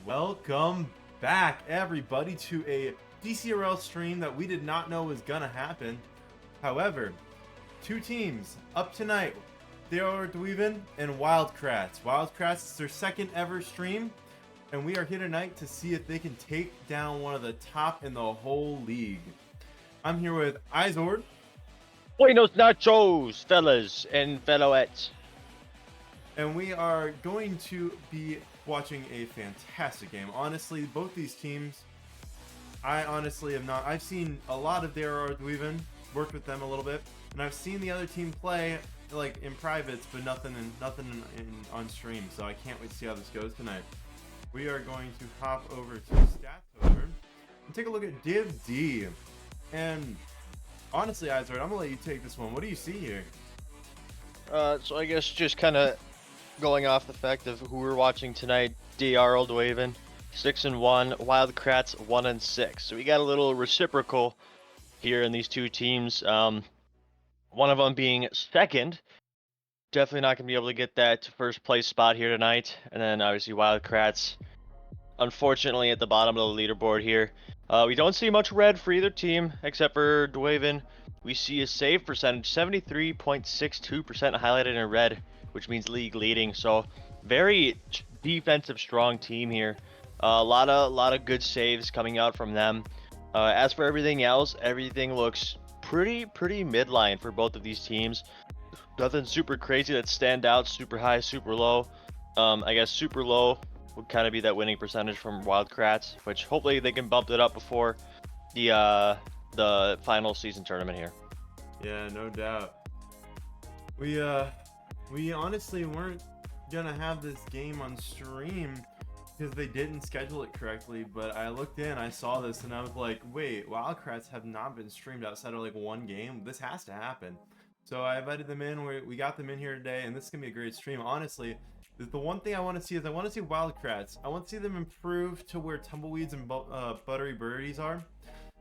Welcome back, everybody, to a Dcrl stream that we did not know was gonna happen. However, two teams up tonight, Rl-Duiven and Kratts. Kratts is their second ever stream, and we are here tonight to see if they can take down one of the top in the whole league. I'm here with Izord. Buenos nachos, fellas and fellowettes. And we are going to be watching a fantastic game. Honestly, both these teams, I honestly have not. I've seen a lot of Rl-Duiven, worked with them a little bit, and I've seen the other team play like in privates, but nothing on stream. So I can't wait to see how this goes tonight. We are going to hop over to stats over and take a look at Div D. And honestly, Izard, I'm gonna let you take this one. What do you see here? So I guess just kind of going off the fact of who we're watching tonight, Rl-Duiven 6-1, Kratts 1-6. So we got a little reciprocal here in these two teams. One of them being second, definitely not gonna be able to get that first place spot here tonight. And then obviously Kratts, unfortunately at the bottom of the leaderboard here. We don't see much red for either team except for Duiven. We see a save percentage 73.62% highlighted in red, which means league leading. So very defensive strong team here. A lot of good saves coming out from them. As for everything else, everything looks pretty midline for both of these teams. Nothing super crazy that stand out, super high, super low. I guess super low would kind of be that winning percentage from Kratts, which hopefully they can bump it up before the final season tournament here. Yeah, no doubt. We honestly weren't gonna have this game on stream because they didn't schedule it correctly, but I looked in, I saw this, and I was like, wait, Kratts have not been streamed outside of like one game. This has to happen. So I invited them in. We got them in here today, and this is gonna be a great stream. Honestly, the one thing I want to see is I want to see Kratts. I want to see them improve to where Tumbleweeds and Buttery Birdies are,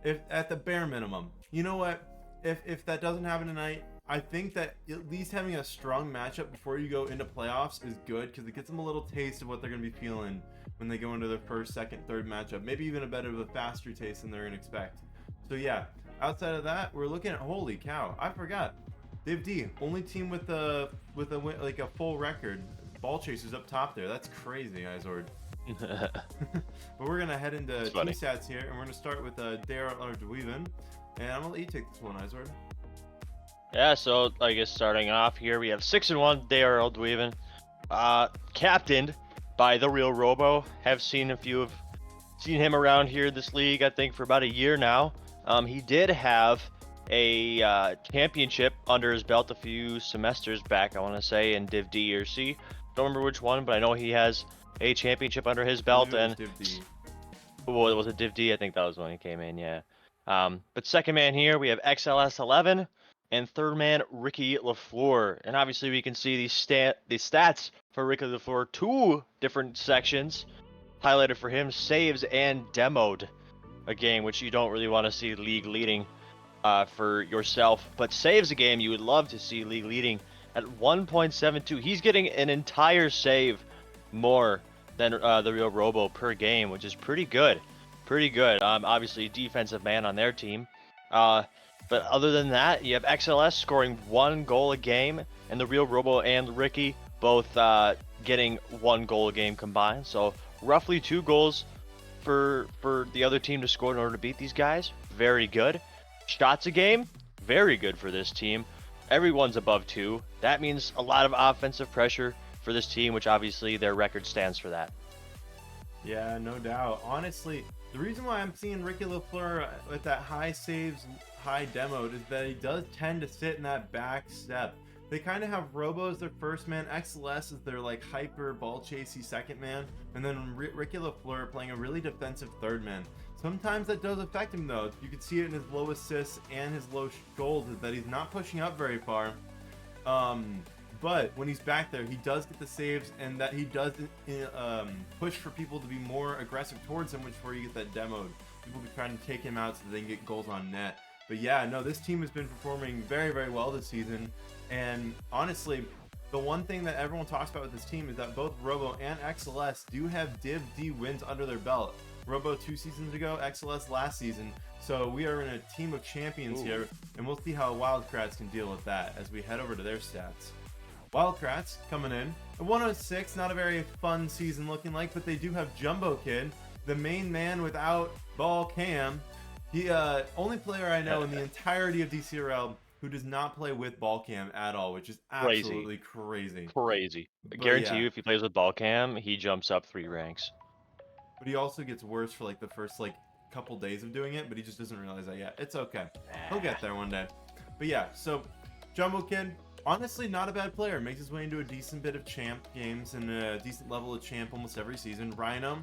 if at the bare minimum. You know what? If that doesn't happen tonight, I think that at least having a strong matchup before you go into playoffs is good, because it gets them a little taste of what they're going to be feeling when they go into their first, second, third matchup. Maybe even a bit of a faster taste than they're going to expect. So outside of that, we're looking at, holy cow, I forgot. Div D, only team with a full record. Ball chasers up top there. That's crazy, Izord. But we're going to head into team stats here, and we're going to start with Rl-Duiven. And I'm going to let you take this one, Izord. Yeah, so I guess starting off here, we have 6-1 Rl-Duiven, captained by the Real Robo. Have seen him around here in this league, I think, for about a year now. He did have a championship under his belt a few semesters back, I want to say, in Div D or C. Don't remember which one, but I know he has a championship under his belt. And Div D. Was it Div D? I think that was when he came in, yeah. But second man here, we have XLS11. And third man, Ricky LaFleur. And obviously we can see the stats for Ricky LaFleur, two different sections highlighted for him, saves and demoed a game, which you don't really want to see league leading for yourself. But saves a game you would love to see league leading at 1.72. He's getting an entire save more than the Real Robo per game, which is pretty good. Obviously defensive man on their team. But other than that, you have XLS scoring 1 goal a game, and the Real Robo and Ricky both getting 1 goal a game combined. So roughly 2 goals for the other team to score in order to beat these guys. Very good. Shots a game, very good for this team. Everyone's above 2. That means a lot of offensive pressure for this team, which obviously their record stands for that. Yeah, no doubt. Honestly, the reason why I'm seeing Ricky LaFleur with that high saves, high demoed is that he does tend to sit in that back step. They kind of have Robo as their first man, XLS is their like hyper ball chasey second man, and then Ricky LaFleur playing a really defensive third man. Sometimes that does affect him though. You can see it in his low assists and his low goals, is that he's not pushing up very far. But when he's back there, he does get the saves, and that he does push for people to be more aggressive towards him, which is where you get that demoed. People be trying to take him out so they can get goals on net. But yeah, no, this team has been performing very, very well this season. And honestly, the one thing that everyone talks about with this team is that both Robo and XLS do have Div D wins under their belt. Robo 2 seasons ago, XLS last season. So we are in a team of champions here, and we'll see how Wild Kratts can deal with that as we head over to their stats. Wild Kratts coming in at 106, not a very fun season looking like, but they do have Jumbo Kid, the main man without ball cam. He only player I know in the entirety of Dcrl who does not play with ball cam at all, which is absolutely crazy. Crazy. I But guarantee yeah. you, if he plays with ball cam, he jumps up 3 ranks. But he also gets worse for like the first like couple days of doing it, but he just doesn't realize that yet. It's okay. He'll get there one day. But yeah, so Jumbo Kid, honestly not a bad player. Makes his way into a decent bit of champ games and a decent level of champ almost every season. Rhino,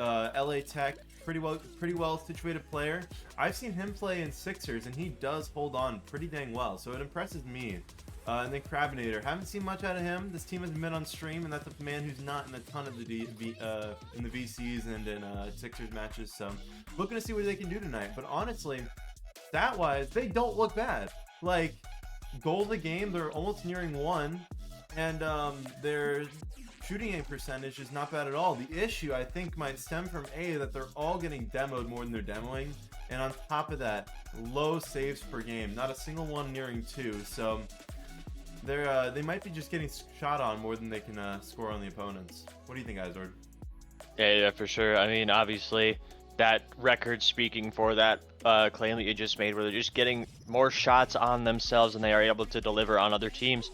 LA Tech, pretty well situated player. I've seen him play in Sixers and he does hold on pretty dang well, so it impresses me. And then Crabinator, haven't seen much out of him. This team hasn't been on stream, and that's a man who's not in a ton of the in the VCs and in Sixers matches. So looking to see what they can do tonight. But honestly, stat-wise, they don't look bad. Like goals a game, they're almost nearing 1, and their shooting aim percentage is not bad at all. The issue I think might stem from that they're all getting demoed more than they're demoing, and on top of that, low saves per game, not a single one nearing 2. So they might be just getting shot on more than they can score on the opponents. What do you think, Izord? Yeah, for sure. I mean, obviously, that record speaking for that claim that you just made, where they're just getting more shots on themselves than they are able to deliver on other teams.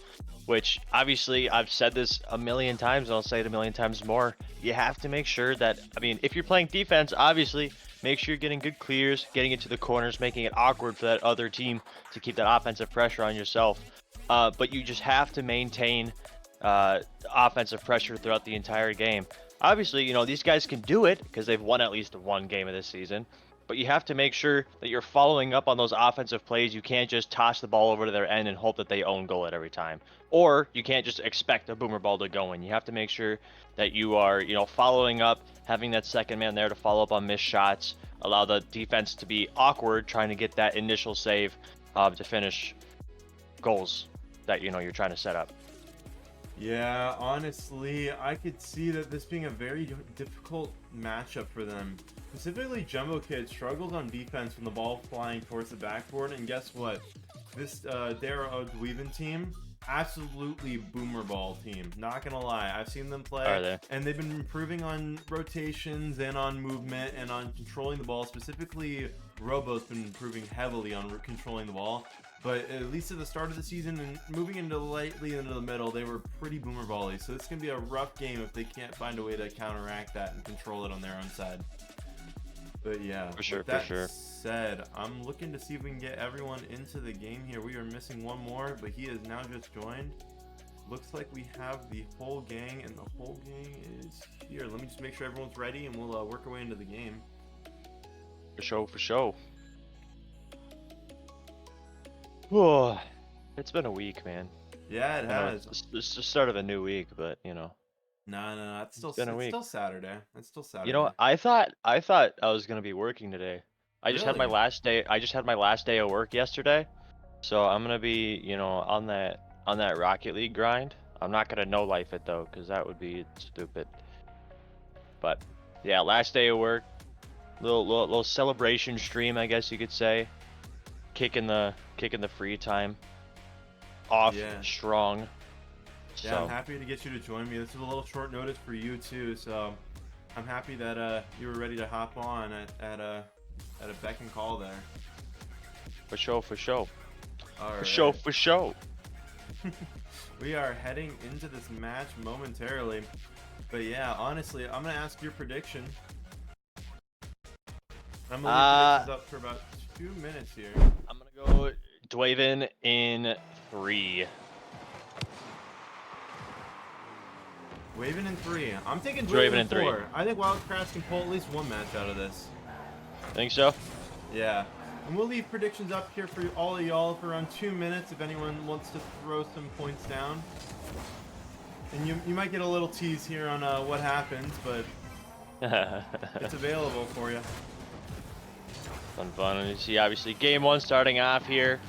Which, obviously, I've said this a million times, and I'll say it a million times more. You have to make sure that, I mean, if you're playing defense, obviously, make sure you're getting good clears, getting into the corners, making it awkward for that other team to keep that offensive pressure on yourself. But you just have to maintain offensive pressure throughout the entire game. Obviously, you know, these guys can do it because they've won at least one game of this season. But you have to make sure that you're following up on those offensive plays. You can't just toss the ball over to their end and hope that they own goal at every time. Or you can't just expect a boomer ball to go in. You have to make sure that you are, you know, following up, having that second man there to follow up on missed shots, allow the defense to be awkward, trying to get that initial save to finish goals that, you know, you're trying to set up. Yeah, honestly, I could see that this being a very difficult matchup for them. Specifically, Jumbo Kid struggles on defense when the ball flying towards the backboard, and guess what? This Rl-Duiven team, absolutely boomer ball team. Not gonna lie, I've seen them play, Are they? and they've been improving on rotations and on movement and on controlling the ball. Specifically, Robo's been improving heavily on controlling the ball. But at least at the start of the season and moving into lightly into the middle, they were pretty boomer volley. So it's going to be a rough game if they can't find a way to counteract that and control it on their own side. But yeah, For sure, with that for sure. said, I'm looking to see if we can get everyone into the game here. We are missing one more, but he has now just joined. Looks like we have the whole gang, and the whole gang is here. Let me just make sure everyone's ready, and we'll work our way into the game. For sure, for sure. Whoa, it's been a week, man. Yeah, it I know has. it's the start of a new week, but you know, No, it's still been a week. still Saturday. It's still You know, Saturday. I thought I was gonna be working today. I just had my Really? last day. I just had my last day of work yesterday, so I'm gonna be, you know, on that Rocket League grind. I'm not gonna no life it though, because that would be stupid. But yeah, last day of work, little celebration stream, I guess you could say. Kicking the free time off Yeah. strong. Yeah, So I'm happy to get you to join me. This is a little short notice for you too, so I'm happy that you were ready to hop on at a beck and call there. for sure, for sure, All for right. sure, for sure. We are heading into this match momentarily, but yeah, honestly, I'm gonna ask your prediction. I'm gonna leave predictions up for about 2 minutes here. I'm gonna go Dcrl in 3. Waven in 3. I'm taking Dcrl Dcrl in 3. 4. I think Wild Kratts can pull at least one match out of this. Think so? Yeah. And we'll leave predictions up here for all of y'all for around 2 minutes if anyone wants to throw some points down. And you might get a little tease here on what happens, but it's available for you. Fun. And you see, obviously, game 1 starting off here.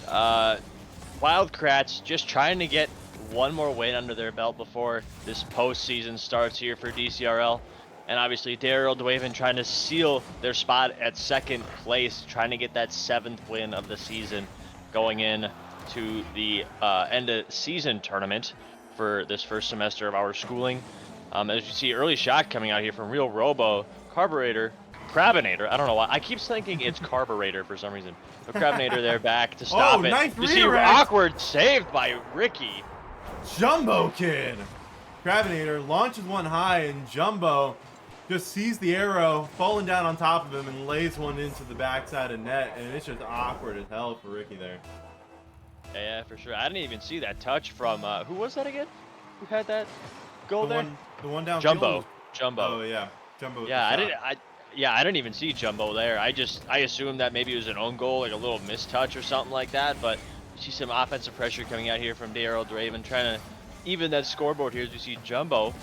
Wild Kratts just trying to get one more win under their belt before this postseason starts here for DCRL. And obviously, Rl-Duiven trying to seal their spot at 2nd place, trying to get that 7th win of the season going in to the end of season tournament for this first semester of our schooling. As you see, early shot coming out here from Rl-Robo, Crabinator. I don't know why. I keep thinking it's Carburetor for some reason. But Crabinator there back to stop it. Nice You see, redirect. awkward saved by Ricky. Jumbo Kid. Crabinator launches one high, and Jumbo just sees the arrow falling down on top of him and lays one into the backside of net, and it's just awkward as hell for Ricky there. Yeah, for sure. I didn't even see that touch from, who was that again? Who had that goal there? The one down. Jumbo. Oh, yeah. Jumbo. Yeah, I didn't even see Jumbo there. I assumed that maybe it was an own goal, like a little mistouch or something like that, but you see some offensive pressure coming out here from Rl-Duiven, trying to even that scoreboard here as you see Jumbo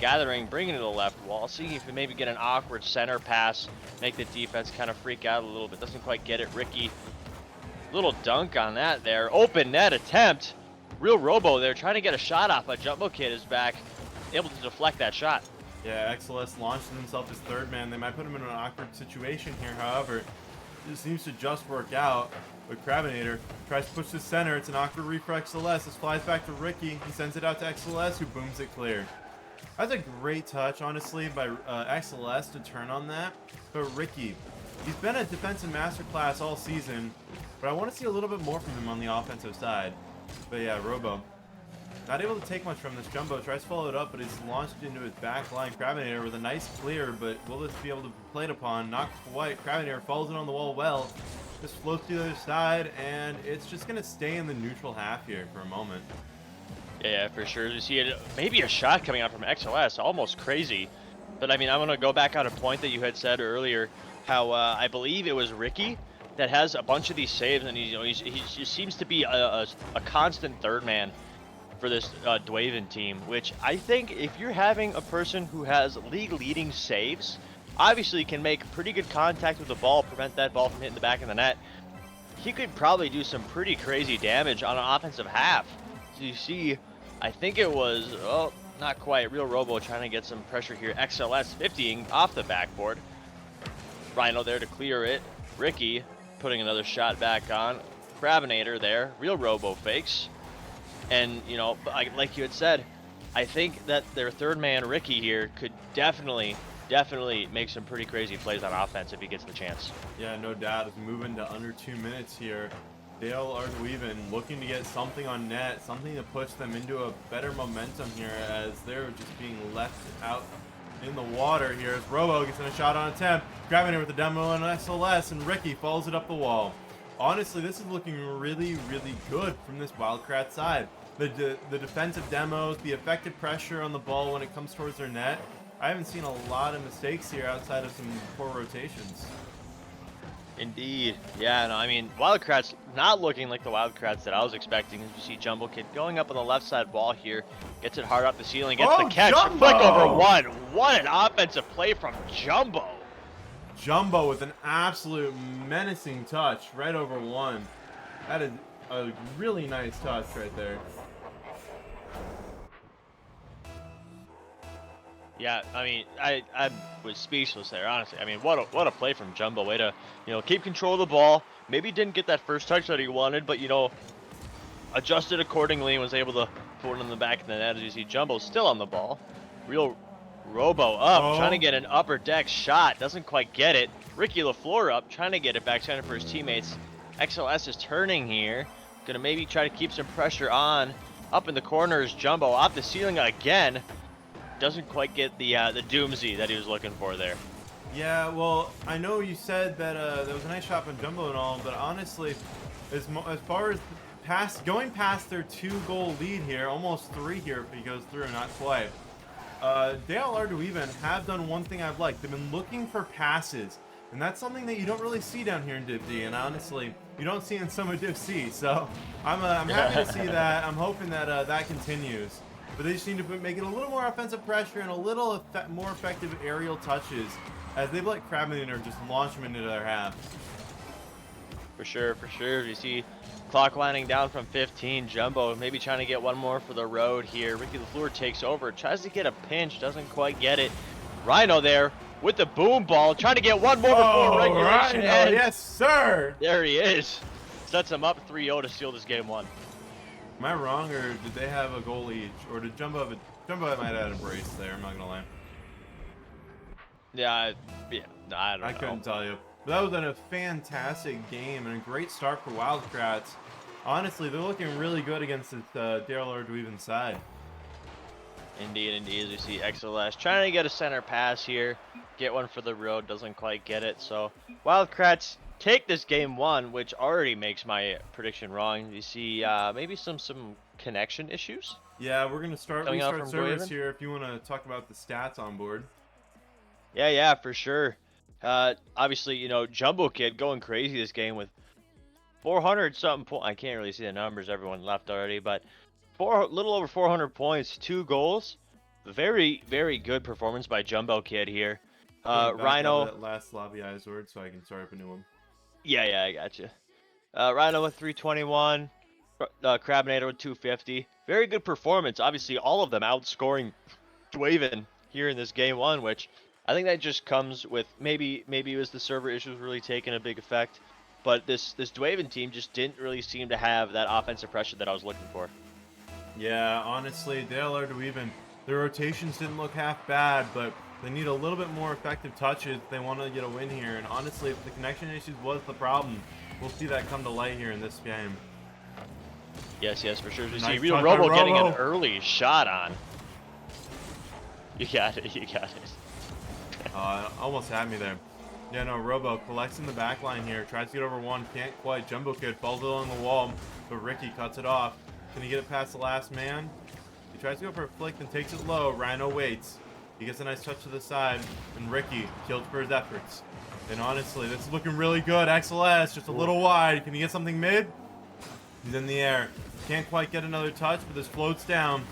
gathering, bringing it to the left wall, seeing if we maybe get an awkward center pass, make the defense kind of freak out a little bit. Doesn't quite get it. Ricky, little dunk on that there. Open net attempt. Rl-Robo there trying to get a shot off, but Jumbo Kid is back, able to deflect that shot. Yeah, XLS launched himself as 3rd man. They might put him in an awkward situation here, however. It seems to just work out. But Crabinator tries to push the center. It's an awkward read for XLS. This flies back to Ricky. He sends it out to XLS, who booms it clear. That's a great touch, honestly, by XLS to turn on that. But Ricky, he's been a defensive masterclass all season, but I want to see a little bit more from him on the offensive side. But yeah, Robo, not able to take much from this. Jumbo tries to follow it up, but it's launched into his back line. Crabinator with a nice clear, but will this be able to be played upon? Not quite. Crabinator follows it on the wall well. Just floats to the other side, and it's just going to stay in the neutral half here for a moment. Yeah, for sure. You see it, maybe a shot coming out from XLS, almost crazy. But I mean, I'm going to go back on a point that you had said earlier, how I believe it was Ricky that has a bunch of these saves, and he just seems to be a constant 3rd man for this Duiven team, which I think if you're having a person who has league-leading saves, obviously can make pretty good contact with the ball, prevent that ball from hitting the back of the net, he could probably do some pretty crazy damage on an offensive half. So you see, I think it was, oh, not quite, Rl-Robo trying to get some pressure here. XLS 50ing off the backboard. Rhino there to clear it. Ricky putting another shot back on. Crabinator there. Rl-Robo fakes. And, you know, like you had said, I think that their 3rd man, Ricky, here, could definitely make some pretty crazy plays on offense if he gets the chance. Yeah, no doubt. It's moving to under 2 minutes here. Rl-Duiven looking to get something on net, something to push them into a better momentum here as they're just being left out in the water here. As Robo gets in a shot on attempt, grabbing it with the demo on XLS, and Ricky follows it up the wall. Honestly, this is looking really, really good from this Wildcat side. The defensive demos, the effective pressure on the ball when it comes towards their net. I haven't seen a lot of mistakes here outside of some poor rotations. Indeed. Yeah, no, I mean, Wildcats not looking like the Wildcats that I was expecting. As you see Jumbo Kid going up on the left side wall here, gets it hard off the ceiling, gets the catch, Jumbo! flick over one. What an offensive play from Jumbo. Jumbo with an absolute menacing touch right over one. That is a really nice touch right there. Yeah, I mean, I was speechless there, honestly. I mean, what a play from Jumbo. Way to, you know, keep control of the ball. Maybe didn't get that first touch that he wanted, but, you know, adjusted accordingly and was able to put it in the back of the net. As you see, Jumbo still on the ball. Rl-Robo up, trying to get an upper deck shot. Doesn't quite get it. Ricky LaFleur up, trying to get it back center for his teammates. XLS is turning here. Gonna maybe try to keep some pressure on. Up in the corners, Jumbo off the ceiling again. Doesn't quite get the doomsy that he was looking for there. Yeah, well, I know you said that there was a nice shot from Jumbo and all, but honestly, as far as going past their 2-goal lead here, almost 3 here if he goes through, not quite. Rl-Duiven have done one thing I've liked. They've been looking for passes, and that's something that you don't really see down here in Div D, and honestly, you don't see in some of Div C, so I'm happy to see that. I'm hoping that that continues. But they just need to make it a little more offensive pressure and a little more effective aerial touches as they've let Crabinator just launch them into their half. For sure, for sure. You see clock winding down from 15. Jumbo maybe trying to get one more for the road here. Ricky LaFleur takes over, tries to get a pinch, doesn't quite get it. Rhino there with the boom ball, trying to get one more before regulation Rhino, ends. yes, sir. There he is. Sets him up 3-0 to steal this game one. Am I wrong, or did they have a goal each? Or did Jumbo have a... Jumbo might have had a brace there, I'm not going to lie. Yeah, I don't know. I couldn't tell you. But that was a fantastic game and a great start for Wildcrats. Honestly, they're looking really good against this Rl-Duiven side. Indeed, indeed. As you see XLS trying to get a center pass here. Get one for the road, doesn't quite get it. So Wildcrats take this game one, which already makes my prediction wrong. You see maybe some connection issues. Yeah, we're going to restart service Rl-Duiven here if you want to talk about the stats on board. Yeah, for sure. Obviously, you know, Jumbo Kid going crazy this game with 400 something points. I can't really see the numbers. Everyone left already, but little over 400 points, 2 goals. Very, very good performance by Jumbo Kid here. Rhino. That last lobby Izord so I can start up a new one. Yeah, I got you. Rhino with 321. Crabinator with 250. Very good performance. Obviously, all of them outscoring Dcrl here in this game one, which I think that just comes with maybe it was the server issues really taking a big effect, but this Dcrl team just didn't really seem to have that offensive pressure that I was looking for. Yeah, honestly, Rl-Duiven, their rotations didn't look half bad, but they need a little bit more effective touches if they want to get a win here. And honestly, if the connection issues was the problem, we'll see that come to light here in this game. Yes, for sure. We Nice see Real touch Robo by getting Robo. an early shot on. You got it. Almost had me there. Yeah, no, Robo collects in the back line here, tries to get over one, can't quite. Jumbo Kid falls along the wall, but Ricky cuts it off. Can he get it past the last man? He tries to go for a flick and takes it low. Rhino waits. He gets a nice touch to the side, and Ricky killed for his efforts. And honestly, this is looking really good. XLS just a little wide. Can he get something mid? He's in the air. Can't quite get another touch, but this floats down.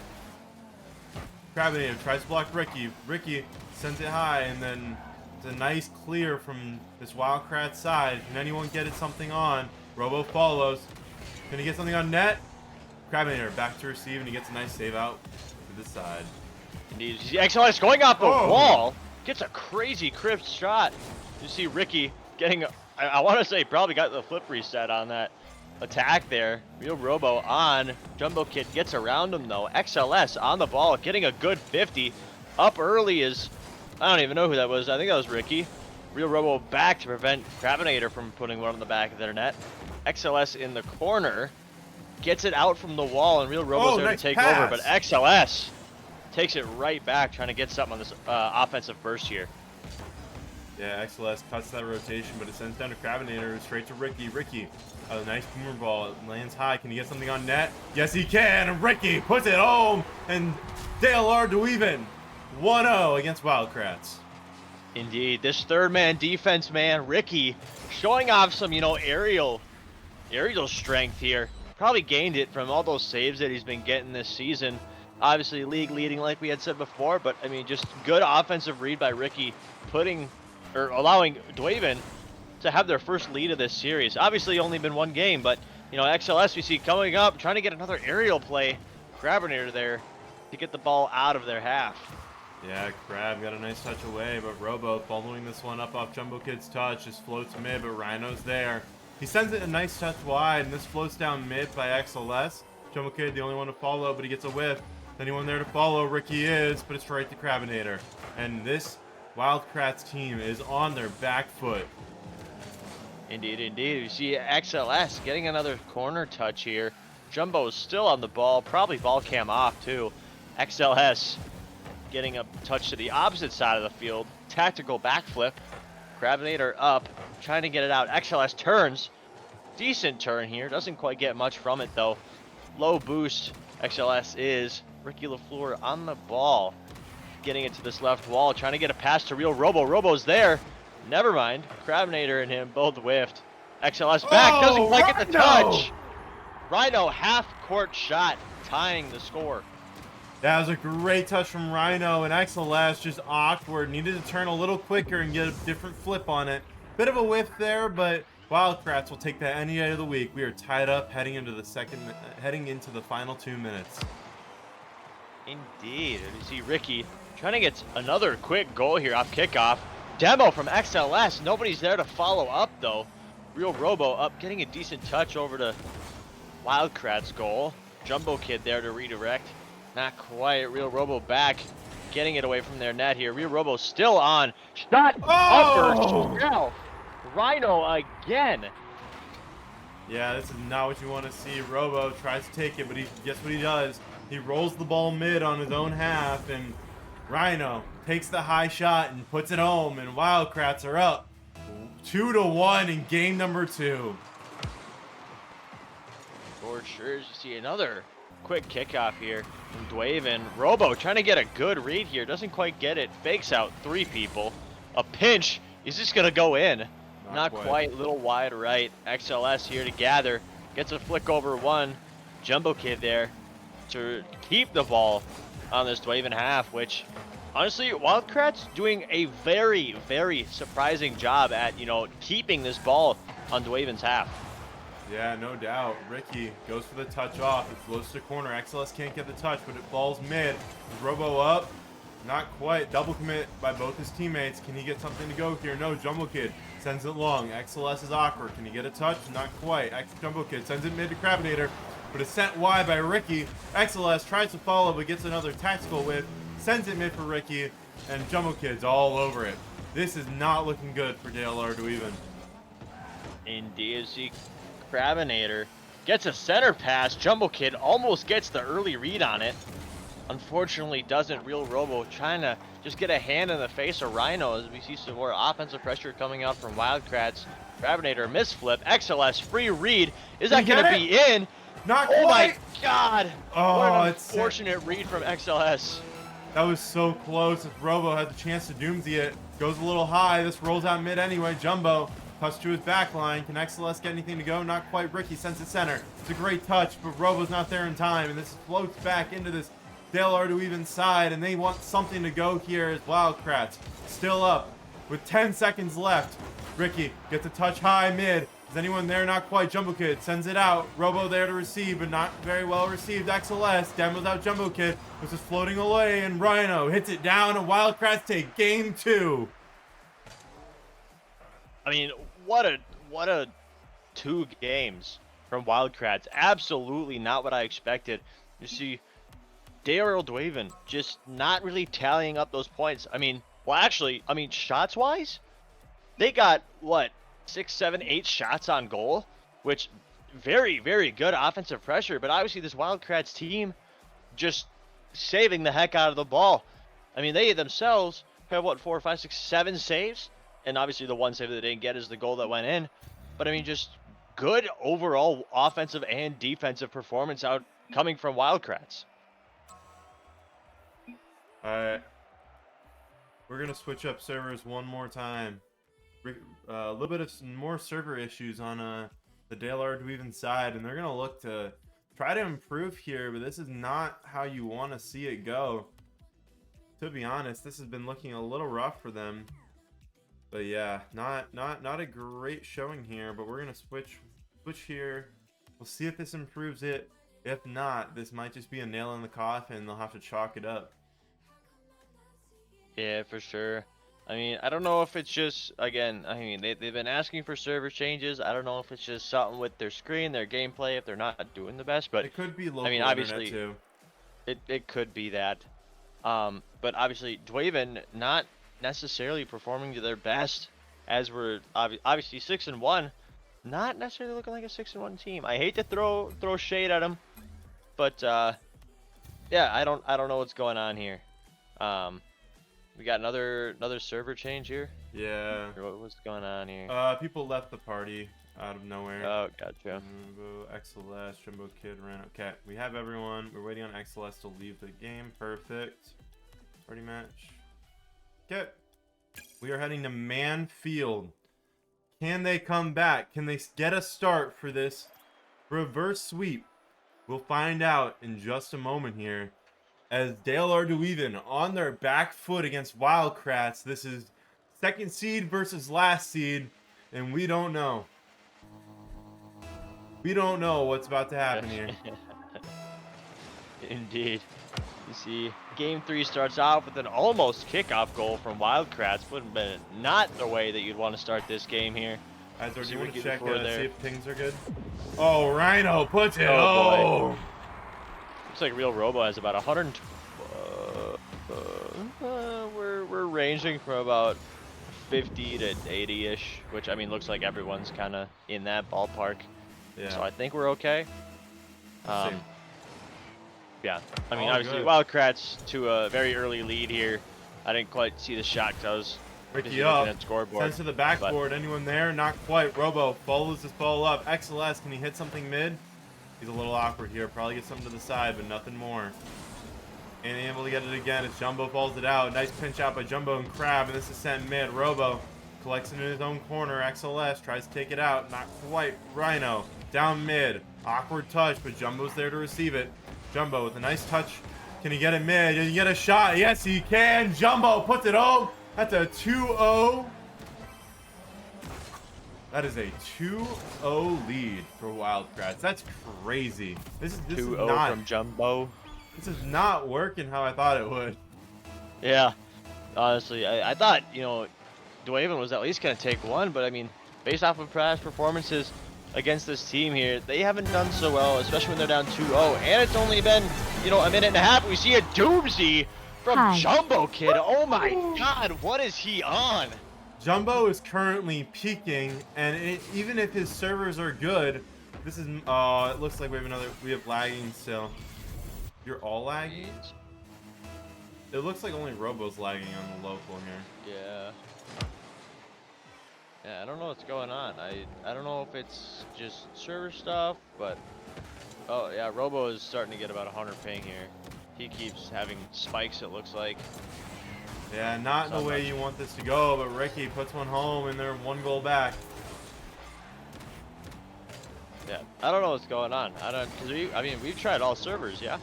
Crabinator tries to block Ricky. Ricky sends it high, and then it's a nice clear from this Wildcrat side. Can anyone get it something on? Robo follows. Can he get something on net? Crabinator back to receive, and he gets a nice save out to the side. Indeed. XLS going off the wall. Gets a crazy crisp shot. You see Ricky getting, I want to say, probably got the flip reset on that attack there. Real Robo on. Jumbo Kid gets around him, though. XLS on the ball, getting a good 50. Up early is, I don't even know who that was. I think that was Ricky. Real Robo back to prevent Crabinator from putting one on the back of their net. XLS in the corner. Gets it out from the wall, and Real Robo's there to take over, but XLS takes it right back, trying to get something on this offensive burst here. Yeah, XLS cuts that rotation, but it sends down to Crabinator, straight to Ricky. Ricky, a nice boomer ball. It lands high. Can he get something on net? Yes, he can. And Ricky puts it home. And Rl-Duiven 1-0 against Wildcrats. Indeed. This third-man defense, man, Ricky, showing off some, aerial strength here. Probably gained it from all those saves that he's been getting this season. Obviously, league leading, like we had said before, but, I mean, just good offensive read by Ricky, allowing Dcrl to have their first lead of this series. Obviously, only been one game, but, XLS we see coming up, trying to get another aerial play. Crabinator there to get the ball out of their half. Yeah, Crab got a nice touch away, but Robo following this one up off Jumbo Kid's touch, just floats mid, but Rhino's there. He sends it a nice touch wide, and this floats down mid by XLS. Jumbo Kid, the only one to follow, but he gets a whiff. Anyone there to follow? Ricky is, but it's right to Crabinator. And this Wildcrats team is on their back foot. Indeed. You see XLS getting another corner touch here. Jumbo's still on the ball, probably ball cam off too. XLS getting a touch to the opposite side of the field. Tactical backflip. Crabinator up, trying to get it out. XLS turns. Decent turn here. Doesn't quite get much from it, though. Low boost. XLS is. Ricky LaFleur on the ball. Getting it to this left wall. Trying to get a pass to Real Robo. Robo's there. Never mind. Crabinator and him both whiffed. XLS back. Doesn't quite get the touch. Rhino half-court shot. Tying the score. That was a great touch from Rhino, and XLS just awkward. Needed to turn a little quicker and get a different flip on it. Bit of a whiff there, but Wildcrats will take that any day of the week. We are tied up heading into the final 2 minutes. Indeed. And you see Ricky trying to get another quick goal here off kickoff. Demo from XLS. Nobody's there to follow up, though. Real Robo up, getting a decent touch over to Wildcrats' goal. Jumbo Kid there to redirect. Not quite. Real Robo back, getting it away from their net here. Real Robo still on. Shot upper shelf. Rhino again. Yeah, this is not what you want to see. Robo tries to take it, but guess what he does? He rolls the ball mid on his own half, and Rhino takes the high shot and puts it home, and Wildcrats are up 2-1 in game number 2. For sure, you see another quick kickoff here from Rl-Duiven. Robo trying to get a good read here, doesn't quite get it. Fakes out 3 people. A pinch, is just gonna go in. Not quite, little wide right. XLS here to gather, gets a flick over 1. Jumbo Kid there to keep the ball on this Rl-Duiven half, which honestly, Wildcrats doing a very, very surprising job at, keeping this ball on Rl-Duiven's half. Yeah, no doubt. Ricky goes for the touch off. It floats to corner. XLS can't get the touch, but it falls mid. Robo up. Not quite. Double commit by both his teammates. Can he get something to go here? No. Jumbo Kid sends it long. XLS is awkward. Can he get a touch? Not quite. Jumbo Kid sends it mid to Krabbinator, but it's sent wide by Ricky. XLS tries to follow, but gets another tactical whip. Sends it mid for Ricky, and Jumbo Kid's all over it. This is not looking good for Rl-Duiven. Indeed, see Krabbinator gets a center pass. Jumbo Kid almost gets the early read on it. Unfortunately, doesn't. Real Robo trying to just get a hand in the face of Rhino as we see some more offensive pressure coming out from Wildcrats. Krabbinator misflip. XLS free read. Is that going to be in? Not quite. Oh my God. Oh, what an unfortunate read from XLS. That was so close. If Robo had the chance to doomsy it, goes a little high. This rolls out mid anyway. Jumbo touch to his back line. Can XLS get anything to go? Not quite. Ricky sends it center. It's a great touch, but Robo's not there in time, and this floats back into this Rl-Duiven side, and they want something to go here as Wildcrats still up with 10 seconds left. Ricky gets a touch high mid. Is anyone there? Not quite. Jumbo Kid sends it out. Robo there to receive, but not very well received. XLS demos out Jumbo Kid. This is floating away, and Rhino hits it down, and Wildcrats take game 2. I mean, what a 2 games from Wildcrats. Absolutely not what I expected. You see Rl-Duiven just not really tallying up those points. I mean, shots wise, they got what, 6, 7, 8 shots on goal, which very, very good offensive pressure. But obviously this Wildcrats team just saving the heck out of the ball. I mean, they themselves have what, 4, 5, 6, 7 saves, and obviously the one save that they didn't get is the goal that went in. But I mean, just good overall offensive and defensive performance out coming from Wildcrats. Alright. We're going to switch up servers one more time. A little bit of some more server issues on the Rl-Duiven side, and they're going to look to try to improve here, but this is not how you want to see it go. To be honest, this has been looking a little rough for them. But yeah, not a great showing here, but we're going to switch here. We'll see if this improves it. If not, this might just be a nail in the coffin. They'll have to chalk it up. Yeah, for sure. I mean, I don't know if it's just, again, I mean, they've been asking for server changes. I don't know if it's just something with their screen, their gameplay, if they're not doing the best. But it could be local, I mean, obviously, too. It could be that. But obviously, Rl-Duiven not necessarily performing to their best, as we're obviously 6-1. Not necessarily looking like a 6-1 team. I hate to throw shade at them, but yeah, I don't know what's going on here. We got another server change here. Yeah. What's going on here? People left the party out of nowhere. Oh, gotcha. XLS, Jumbo Kid ran. Okay, we have everyone. We're waiting on XLS to leave the game. Perfect. Party match. Okay. We are heading to Manfield. Can they come back? Can they get a start for this reverse sweep? We'll find out in just a moment here. As Rl-Duiven on their back foot against Wildcrats. This is second seed versus last seed, and we don't know. We don't know what's about to happen here. Indeed. You see, game 3 starts off with an almost kickoff goal from Kratts, but not the way that you'd want to start this game here. Guys, do See you want to Ricky check before see there. if pings are good? Oh, Rhino puts it. Oh, Oh, looks like Real Robo has about 100. We're ranging from about 50 to 80-ish, which I mean looks like everyone's kind of in that ballpark. yeah. So I think we're okay. Let's see. Yeah, I mean All obviously good. Wildcrats to a very early lead here. I didn't quite see the shot because I was busy Ricky looking up. at scoreboard. Sends to the backboard. Anyone there? Not quite. Robo follows this ball up. XLS, can he hit something mid? He's a little awkward here. Probably get something to the side, but nothing more. And able to get it again as Jumbo falls it out. Nice pinch out by Jumbo and Crab, and this is sent mid. Robo collects it in his own corner. XLS tries to take it out. Not quite. Rhino down mid. Awkward touch, but Jumbo's there to receive it. Jumbo with a nice touch. Can he get it mid? Can he get a shot? Yes, he can. Jumbo puts it home. That's a 2-0. That is a 2-0 lead for Wildcrats. That's crazy. This is 2-0 not from Jumbo. This is not working how I thought it would. Yeah, honestly, I thought, you know, Dcrl was at least going to take one, but I mean, based off of past performances against this team here, they haven't done so well, especially when they're down 2-0, and it's only been, you know, a minute and a half. We see a doozy from Jumbo Kid. Oh my God, what is he on? Jumbo is currently peaking, and even if his servers are good, this is, it looks like we have lagging still. You're all lagging? It looks like only Robo's lagging on the local here. Yeah. Yeah, I don't know what's going on. I don't know if it's just server stuff, but oh yeah, Robo is starting to get about 100 ping here. He keeps having spikes, it looks like. Yeah, not in the way you want this to go, but Ricky puts one home and they're 1 goal back. Yeah, I don't know what's going on. I mean, we've tried all servers, yeah?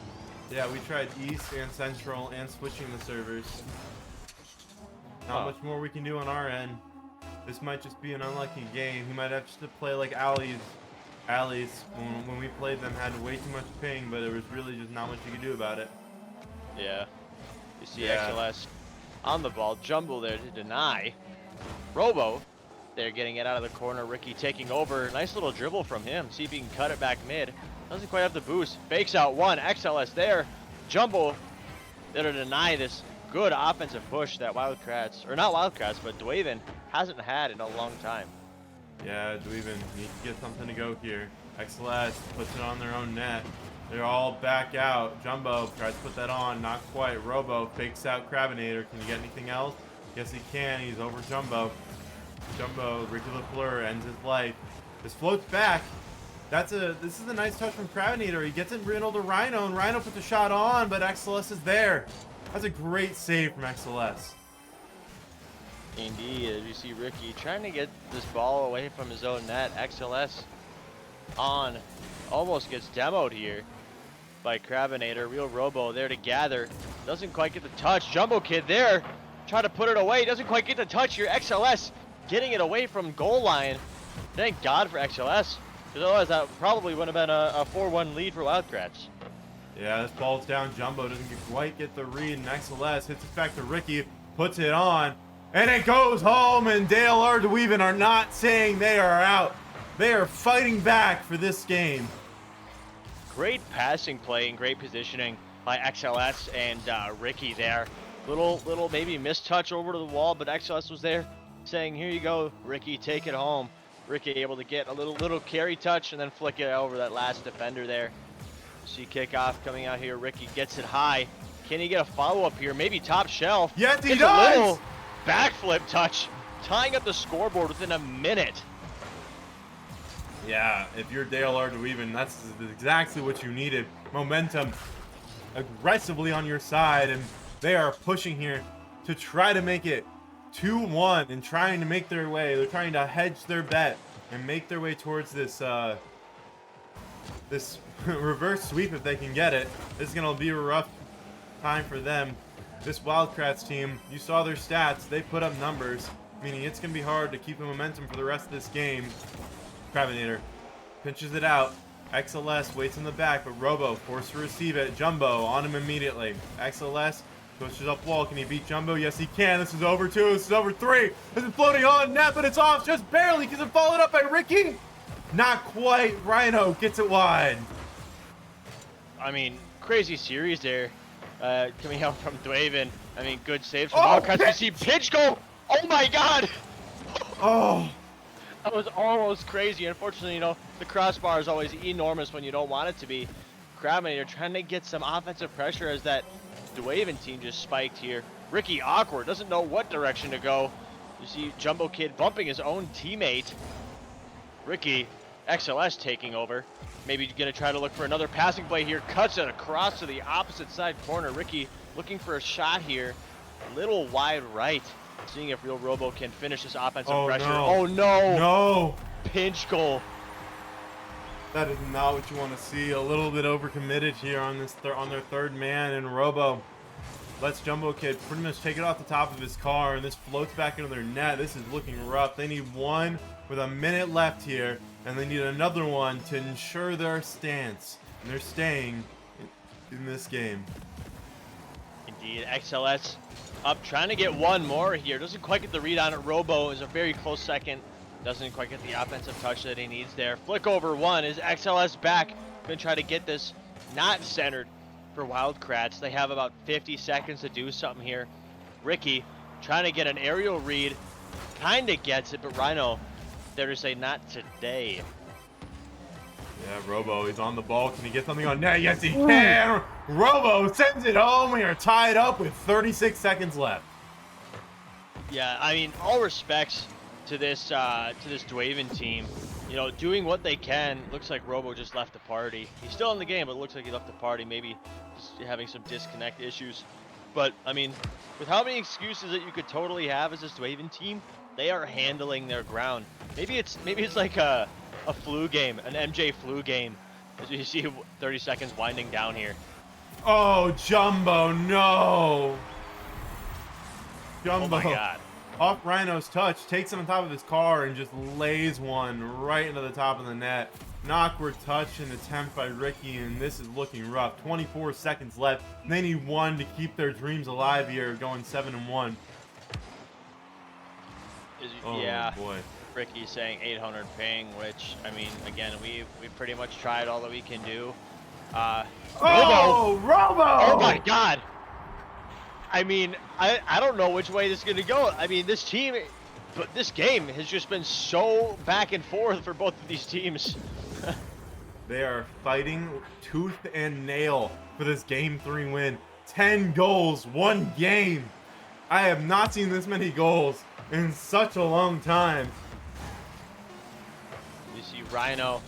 Yeah, we tried East and Central and switching the servers. Not much more we can do on our end. This might just be an unlucky game. He might have to play like Alleys. When we played them, had way too much ping, but there was really just not much you could do about it. Yeah. You see XLS on the ball. Jumbo there to deny. Robo, they're getting it out of the corner. Ricky taking over. Nice little dribble from him. See if he can cut it back mid. Doesn't quite have the boost. Fakes out one. XLS there. Jumbo there to deny this good offensive push that Wildcrats, or not Wildcrats, but Dcrl hasn't had in a long time. Yeah, Rl-Duiven need to get something to go here. XLS puts it on their own net. They're all back out. Jumbo tries to put that on. Not quite. Robo fakes out Crabinator. Can you get anything else? Yes, he can. He's over Jumbo. Jumbo, Ricky LaFleur ends his life. This floats back. This is a nice touch from Crabinator. He gets it riddled to Rhino, and Rhino puts a shot on, but XLS is there. That's a great save from XLS. Indeed, as you see Ricky trying to get this ball away from his own net. XLS on, almost gets demoed here by Crabinator. Real Robo there to gather. Doesn't quite get the touch. Jumbo Kid there, try to put it away. Doesn't quite get the touch here. XLS getting it away from goal line. Thank God for XLS, because otherwise that probably would have been a 4-1 lead for Wildcrats. Yeah, this ball's down. Jumbo doesn't quite get the read, and XLS hits it back to Ricky, puts it on, and it goes home, and Rl-Duiven are not saying they are out. They are fighting back for this game. Great passing play and great positioning by XLS and Ricky there. Little maybe mistouch over to the wall, but XLS was there saying, here you go, Ricky, take it home. Ricky able to get a little carry touch and then flick it over that last defender there. See kickoff coming out here. Ricky gets it high. Can he get a follow-up here? Maybe top shelf. Yes, he does. A little backflip touch, tying up the scoreboard within a minute. Yeah, if you're Rl-Duiven, that's exactly what you needed. Momentum aggressively on your side, and they are pushing here to try to make it 2-1 and trying to make their way. They're trying to hedge their bet and make their way towards this this reverse sweep if they can get it. This is going to be a rough time for them. This Wildcrats team, you saw their stats. They put up numbers, meaning it's going to be hard to keep the momentum for the rest of this game. Crabinator Pinches it out. XLS waits in the back, but Robo forced to receive it. Jumbo on him immediately. XLS pushes up wall. Can he beat Jumbo? Yes, he can. This is over 2. This is over 3. This is floating on net, but it's off just barely because it's followed up by Ricky. Not quite. Rhino gets it wide. I mean, crazy series there. Coming out from Duiven. I mean, good saves from Kratts. We see pitch go. Oh my God! Oh. That was almost crazy. Unfortunately, you know, the crossbar is always enormous when you don't want it to be. Kratts trying to get some offensive pressure as that Duiven team just spiked here. Ricky awkward, doesn't know what direction to go. You see Jumbo Kid bumping his own teammate. Ricky, XLS taking over. Maybe gonna try to look for another passing play here. Cuts it across to the opposite side corner. Ricky looking for a shot here. A little wide right. Seeing if Real Robo can finish this offensive pressure. No. Oh no! No! Pinch goal. That is not what you want to see. A little bit overcommitted here on this on their third man, and Robo lets Jumbo Kid pretty much take it off the top of his car, and this floats back into their net. This is looking rough. They need one with a minute left here, and they need another one to ensure their stance. And they're staying in this game. Indeed, XLS up, trying to get one more here. Doesn't quite get the read on it. Robo is a very close second. Doesn't quite get the offensive touch that he needs there. Flick over one. Is XLS back? Gonna try to get this not centered for Wild Kratts. They have about 50 seconds to do something here. Ricky trying to get an aerial read. Kinda gets it, but Rhino there to say not today. Yeah, Robo, he's on the ball. Can he get something on net? Yes, he can! Robo sends it home. We are tied up with 36 seconds left. Yeah, I mean, all respects to this Duiven team. You know, doing what they can. Looks like Robo just left the party. He's still in the game, but it looks like he left the party. Maybe just having some disconnect issues. But, I mean, with how many excuses that you could totally have as this Duiven team, they are handling their ground. Maybe it's like a flu game, an MJ flu game, as you see 30 seconds winding down here. Oh, Jumbo, no! Jumbo, oh my God. Off Rhino's touch, takes him on top of his car and just lays one right into the top of the net. An awkward touch and attempt by Ricky, and this is looking rough. 24 seconds left. They need one to keep their dreams alive here, going 7-1. Oh, yeah. Boy. Ricky saying 800 ping, which, I mean, again, we've pretty much tried all that we can do. Robo! Oh my God! I mean, I don't know which way this is gonna go. I mean, this team, but this game has just been so back and forth for both of these teams. They are fighting tooth and nail for this Game 3 win. 10 goals, 1 game. I have not seen this many goals in such a long time. You see Rhino,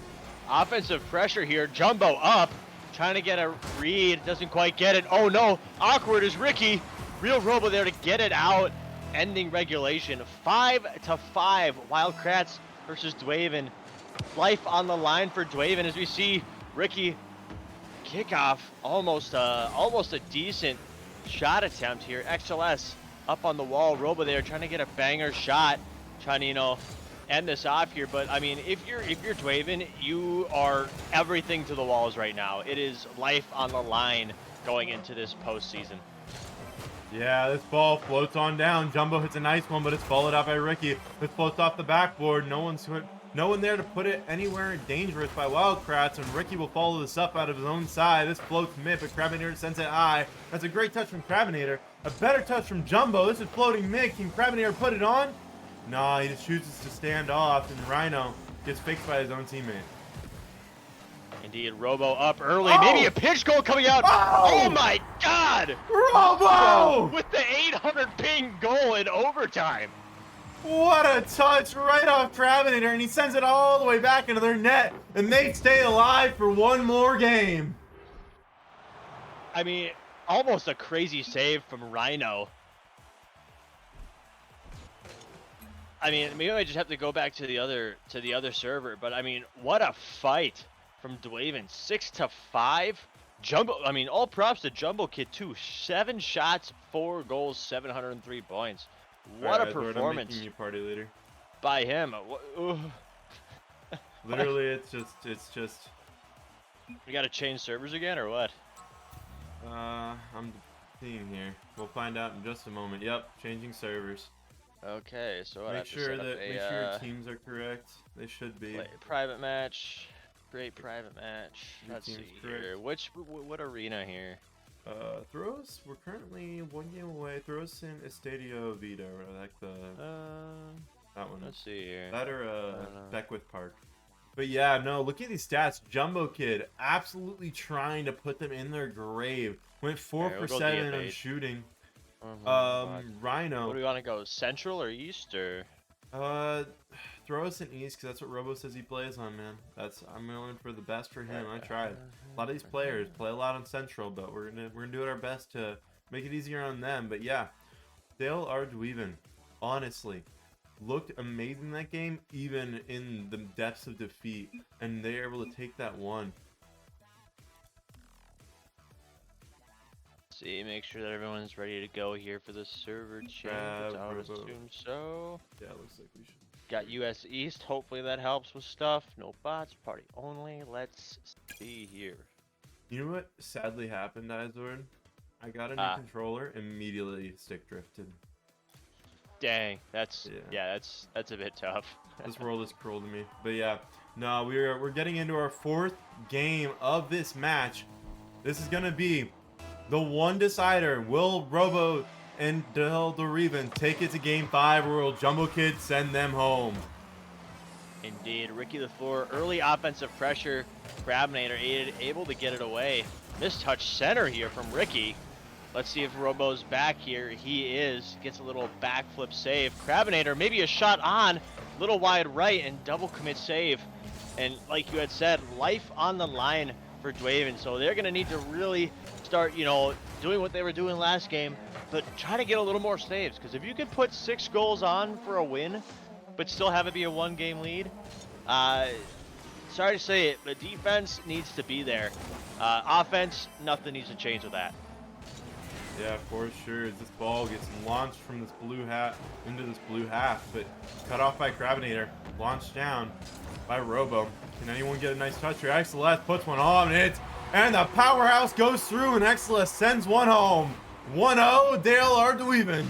offensive pressure here. Jumbo up, trying to get a read, doesn't quite get it. Oh no, awkward is Ricky. Real Robo there to get it out, ending regulation. 5-5, Wild Kratts versus Duiven. Life on the line for Duiven as we see Ricky kickoff, almost a decent shot attempt here. XLS up on the wall, Robo there trying to get a banger shot, trying to, you know, end this off here. But I mean, if you're Duiven, you are everything to the walls right now. It is life on the line going into this postseason. Yeah, this ball floats on down. Jumbo hits a nice one, but it's followed out by Ricky. This floats off the backboard. No one there to put it anywhere dangerous by Wild Kratts, and Ricky will follow this up out of his own side. This floats mid, but Kratts sends it high. That's a great touch from Kratts. A better touch from Jumbo. This is floating mid. Can Kratts put it on? Nah, he just chooses to stand off, and Rhino gets fixed by his own teammate. Indeed, Robo up early. Maybe a pitch goal coming out. Oh my God! Robo! With the 800 ping goal in overtime. What a touch right off Kratts, and he sends it all the way back into their net, and they stay alive for one more game. I mean, almost a crazy save from Rhino. I mean, maybe I just have to go back to the other server, but I mean, what a fight from Duiven. 6-5. Jumbo, I mean, all props to Jumbo Kid too. 7 shots, 4 goals, 703 points. What a performance you party leader. by him. Literally, it's just. We gotta change servers again or what? I'm seeing here. We'll find out in just a moment. Yep, changing servers. Okay, so I Make have to sure set up that a make sure your teams are correct. They should be. private match. Great private match. Your Let's team's see correct. here. What arena here? Throw us. We're currently 1 game away. Throw us in Estadio Vida, or like that one. Let's see here. That or Beckwith Park. But yeah, no. Look at these stats. Jumbo Kid absolutely trying to put them in their grave. Went 4 for 7 on shooting. Rhino. What do we want to go? Central or east or? Throw us in East because that's what Robo says he plays on, man. I'm going for the best for him. I tried. A lot of these players play a lot on Central, but we're gonna do our best to make it easier on them. But yeah, Rl-Duiven, honestly, looked amazing in that game, even in the depths of defeat, and they're able to take that one. See, make sure that everyone's ready to go here for the server change. I would assume so. Yeah, it looks like we should. Got US East. Hopefully that helps with stuff. No bots. Party only. Let's see here. You know what sadly happened, Izord? I got a new controller, immediately stick drifted. Dang, that's that's a bit tough. This world is cruel to me. But yeah, no, we're getting into our 4th game of this match. This is gonna be the one decider. Will Robo and Rl-Duiven take it to game 5, or will Jumbo Kid send them home? Indeed, Ricky LaFleur, early offensive pressure. Crabinator able to get it away. Mistouch center here from Ricky. Let's see if Robo's back here. He is. Gets a little backflip save. Crabinator, maybe a shot on. Little wide right and double commit save. And like you had said, life on the line for Duiven. So they're going to need to really start, doing what they were doing last game, but try to get a little more saves. Because if you could put 6 goals on for a win, but still have it be a 1-game lead, sorry to say it, but defense needs to be there. Offense, nothing needs to change with that. Yeah, for sure. As this ball gets launched from this blue hat into this blue half, but cut off by Crabinator, launched down by Robo. Can anyone get a nice touch here? XLS puts one on it, and the powerhouse goes through, and XLS sends one home. 1-0, Rl-Duiven.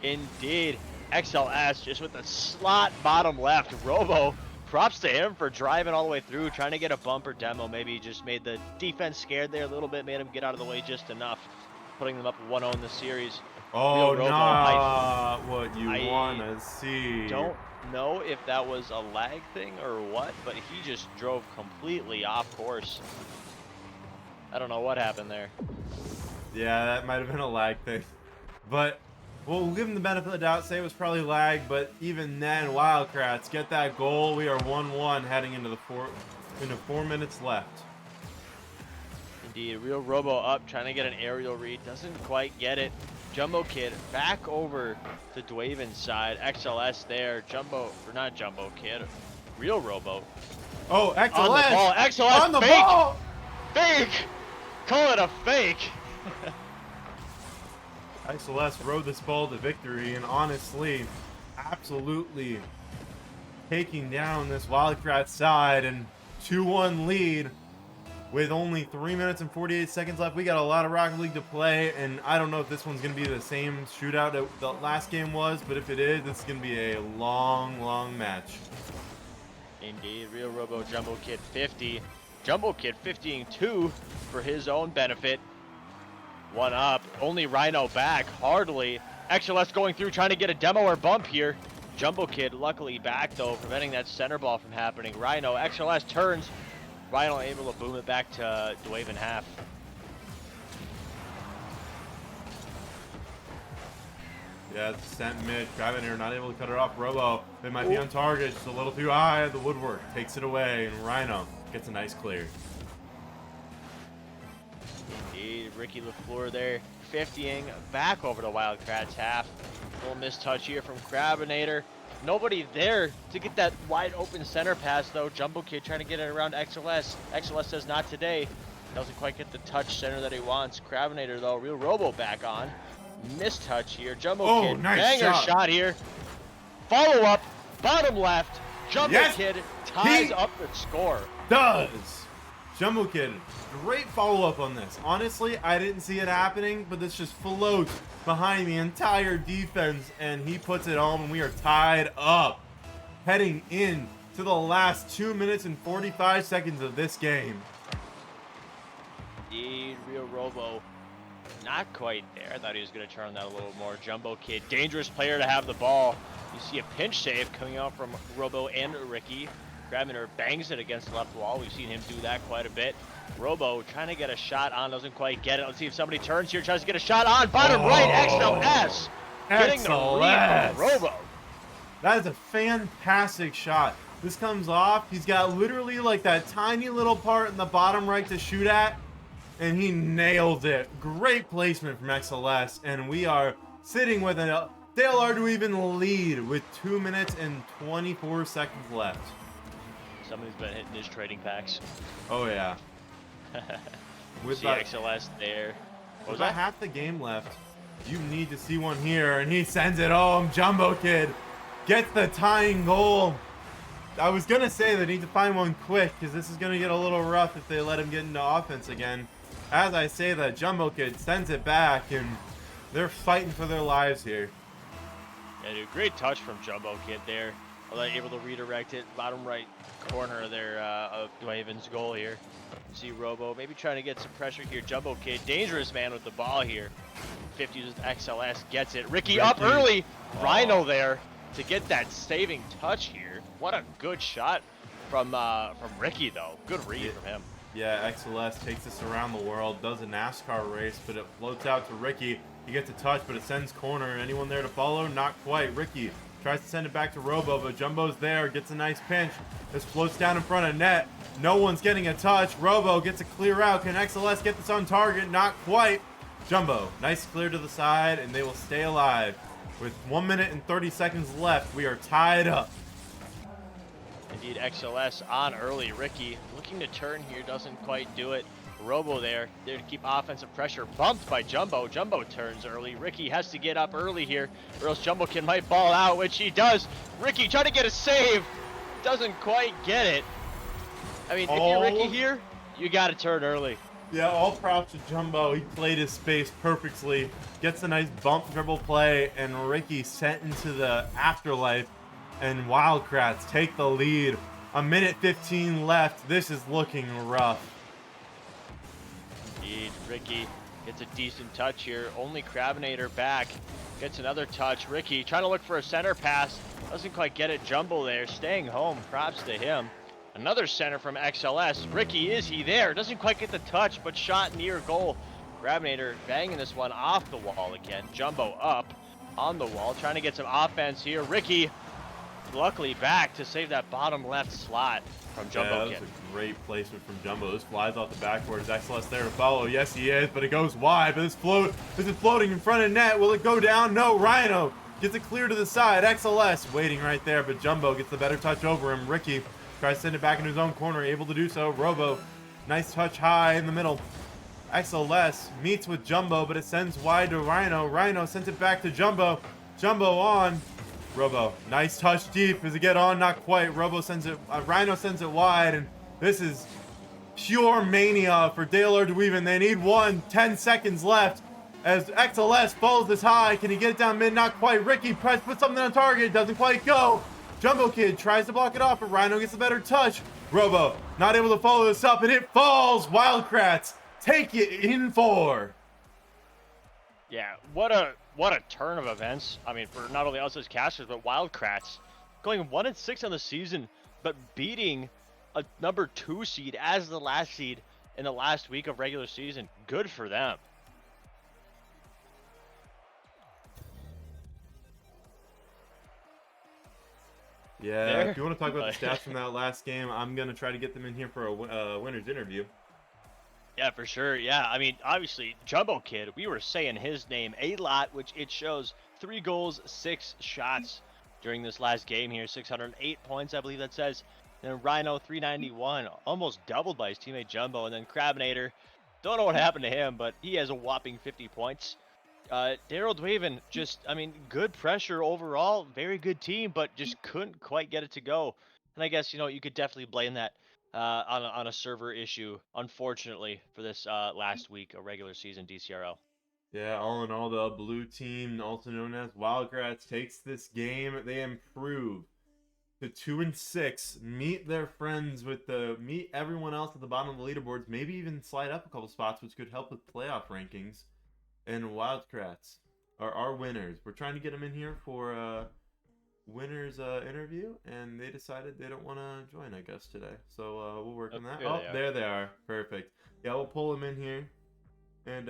Indeed. XLS just with the slot bottom left. Robo, props to him for driving all the way through, trying to get a bumper demo. Maybe he just made the defense scared there a little bit, made him get out of the way just enough, putting them up 1-0 in the series. Oh, not what you want to see. Don't know if that was a lag thing or what, but he just drove completely off course. I don't know what happened there. Yeah, that might have been a lag thing. But we'll give him the benefit of the doubt, say it was probably lag, but even then, Kratts get that goal. We are 1-1 heading into 4 minutes left. Indeed, Real Robo up, trying to get an aerial read, doesn't quite get it. Jumbo Kid back over to Duiven's side. XLS there. Not Jumbo Kid. Real Robo. Oh, XLS on the ball. XLS on the fake. ball. Fake. Call it a fake. XLS rode this ball to victory, and honestly, absolutely taking down this Wildcat side, and 2-1 lead with only 3 minutes and 48 seconds left. We got a lot of Rocket League to play, and I don't know if this one's going to be the same shootout that the last game was, but if it is, this is going to be a long, long match. Indeed, Real Robo Jumbo Kid 50. Jumbo Kid 50ing 2 for his own benefit. 1 up. Only Rhino back. Hardly. XLS going through, trying to get a demo or bump here. Jumbo Kid luckily back, though, preventing that center ball from happening. Rhino, XLS turns. Rhino able to boom it back to Duiven half. Yeah, it's sent mid. Crabinator not able to cut it off. Robo, they might be on target. Just a little too high. The woodwork takes it away, and Rhino gets a nice clear. Indeed, Ricky LaFleur there, 50ing back over to Wildcats half. Little mistouch here from Crabinator. Nobody there to get that wide open center pass, though. Jumbo Kid trying to get it around XLS. XLS says not today. Doesn't quite get the touch center that he wants. Crabinator, though, Real Robo back on. Mistouch here. Jumbo Kid, nice banger shot here. Follow up, bottom left. Jumbo Kid ties up the score. Does. Jumbo Kid, great follow-up on this. Honestly, I didn't see it happening, but this just floats behind the entire defense, and he puts it home, and we are tied up. Heading in to the last 2 minutes and 45 seconds of this game. Indeed, Real Robo not quite there. I thought he was going to turn that a little more. Jumbo Kid, dangerous player to have the ball. You see a pinch save coming out from Robo and Ricky. Grabner bangs it against the left wall. We've seen him do that quite a bit. Robo trying to get a shot on, doesn't quite get it. Let's see if somebody turns here, tries to get a shot on. Bottom right, XLS. Getting the lead from Robo. That is a fantastic shot. This comes off. He's got literally like that tiny little part in the bottom right to shoot at, and he nailed it. Great placement from XLS, and we are sitting with a Rl-Duiven lead with 2 minutes and 24 seconds left. Somebody's been hitting his trading packs. Oh yeah. With the XLS there. What was that? Half the game left. You need to see one here, and he sends it home. Jumbo Kid gets the tying goal. I was gonna say they need to find one quick, because this is gonna get a little rough if they let him get into offense again. As I say that, Jumbo Kid sends it back, and they're fighting for their lives here. Yeah, dude, great touch from Jumbo Kid there. Able to redirect it, bottom right corner there of Duiven's goal here. You see Robo maybe trying to get some pressure here. Jumbo Kid, dangerous man with the ball here. 50 with XLS, gets it. Ricky up early. Rhino there to get that saving touch here. What a good shot from Ricky though. Good read from him. Yeah, XLS takes this around the world, does a NASCAR race, but it floats out to Ricky. He gets a touch, but it sends corner. Anyone there to follow? Not quite. Ricky tries to send it back to Robo, but Jumbo's there, gets a nice pinch. This floats down in front of net. No one's getting a touch. Robo gets a clear out. Can XLS get this on target? Not quite. Jumbo, nice clear to the side, and they will stay alive. With 1 minute and 30 seconds left, we are tied up. Indeed, XLS on early. Ricky looking to turn here, doesn't quite do it. Robo there to keep offensive pressure. Bumped by Jumbo. Jumbo turns early. Ricky has to get up early here, or else Jumbo Kid might ball out, which he does. Ricky trying to get a save. Doesn't quite get it. I mean, if you're Ricky here, you got to turn early. Yeah, all props to Jumbo. He played his space perfectly. Gets a nice bump dribble play, and Ricky sent into the afterlife. And Kratts take the lead. 1 minute 15 left. This is looking rough. Indeed, Ricky gets a decent touch here. Only Crabinator back. Gets another touch. Ricky trying to look for a center pass. Doesn't quite get it. Jumbo there staying home. Props to him. Another center from XLS. Ricky, is he there? Doesn't quite get the touch, but shot near goal. Crabinator banging this one off the wall again. Jumbo up on the wall. Trying to get some offense here. Ricky luckily back to save that bottom left slot from Jumbo Kid. That was a great placement from Jumbo. This flies off the backboard. Is XLS there to follow? Yes, he is, but it goes wide. But this is floating in front of net. Will it go down? No. Rhino gets it clear to the side. XLS waiting right there, but Jumbo gets the better touch over him. Ricky tries to send it back into his own corner, able to do so. Robo, nice touch high in the middle. XLS meets with Jumbo, but it sends wide to Rhino. Rhino sends it back to Jumbo. Jumbo on. Robo, nice touch deep. Does it get on? Not quite. Robo sends it. Rhino sends it wide, and this is pure mania for Rl-Duiven. They need 10 seconds left. As XLS follows this high, can he get it down mid? Not quite. Ricky puts something on target. Doesn't quite go. Jumbo Kid tries to block it off, but Rhino gets a better touch. Robo not able to follow this up, and it falls. Kratts take it in 4. Yeah, what a turn of events. I mean, for not only us as casters, but Kratts going 1-6 on the season, but beating a number 2 seed as the last seed in the last week of regular season. Good for them. Yeah, if you want to talk about the stats from that last game, I'm going to try to get them in here for a winner's interview. Yeah, for sure. Yeah, I mean, obviously, Jumbo Kid, we were saying his name a lot, which it shows 3 goals, 6 shots during this last game here. 608 points, I believe that says. Then Rhino, 391, almost doubled by his teammate Jumbo. And then Crabinator, don't know what happened to him, but he has a whopping 50 points. Rl-Duiven, just, I mean, good pressure overall. Very good team, but just couldn't quite get it to go. And I guess you could definitely blame that on a server issue, unfortunately, for this last week of regular season DCRL. Yeah, all in all, the blue team, also known as Wildcrats, takes this game. They improve to 2-6. Meet their friends meet everyone else at the bottom of the leaderboards. Maybe even slide up a couple spots, which could help with playoff rankings. And Wildcrats are our winners. We're trying to get them in here for winners interview, and they decided they don't want to join, I guess, today. So we'll work Oh, on that. here Oh, they are. there they are. Perfect. Yeah, we'll pull them in here, and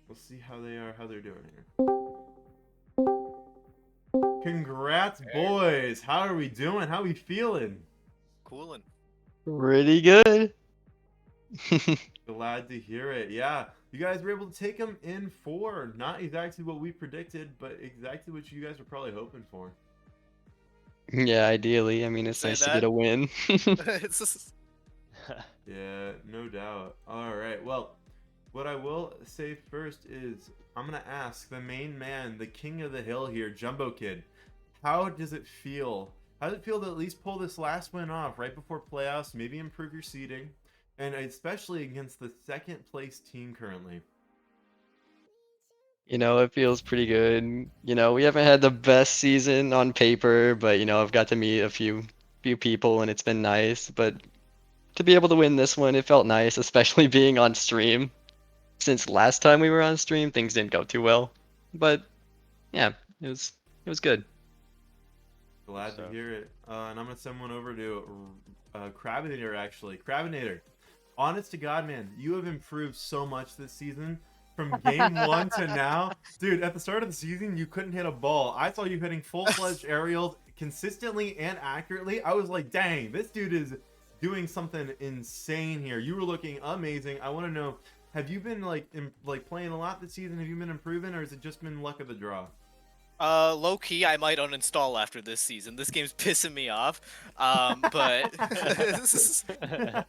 we'll see how they're doing here. Congrats, There. boys. How are we doing? How are we feeling? Coolin'. Pretty good. Glad to hear it. Yeah, you guys were able to take them in 4. Not exactly what we predicted, but exactly what you guys were probably hoping for. Yeah, ideally. I mean, it's Say nice to that. get a win. It's just, Yeah, no doubt. All right. Well, what I will say first is I'm going to ask the main man, the king of the hill here, Jumbo Kid. How does it feel? How does it feel to at least pull this last win off right before playoffs, maybe improve your seeding, and especially against the second place team currently? It feels pretty good. We haven't had the best season on paper, but I've got to meet a few people and it's been nice. But to be able to win this one, it felt nice, especially being on stream. Since last time we were on stream, things didn't go too well. But yeah, it was good. Glad to So, hear it. And I'm going to send one over to Crabinator, actually. Crabinator, honest to God, man, you have improved so much this season. From game 1 to now, dude, at the start of the season, you couldn't hit a ball. I saw you hitting full-fledged aerials consistently and accurately. I was like, dang, this dude is doing something insane here. You were looking amazing. I want to know, have you been like playing a lot this season? Have you been improving, or has it just been luck of the draw? low key, I might uninstall after this season. This game's pissing me off. But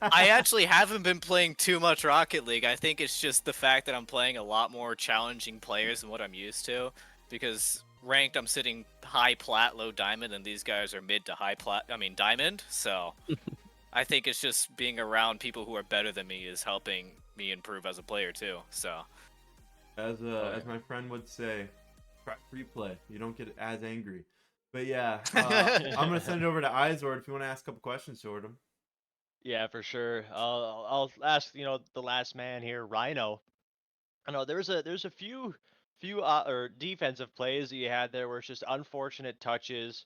I actually haven't been playing too much Rocket League. I think it's just the fact that I'm playing a lot more challenging players than what I'm used to. Because ranked, I'm sitting high plat, low diamond, and these guys are mid to high plat. I mean diamond. So I think it's just being around people who are better than me is helping me improve as a player too. So. As Oh, as yeah. my friend would say, free play. You don't get as angry. But yeah, I'm gonna send it over to Izord if you want to ask a couple questions toward him. Yeah, for sure. I'll ask the last man here, Rhino. I know there's a few or defensive plays that you had there where it's just unfortunate touches.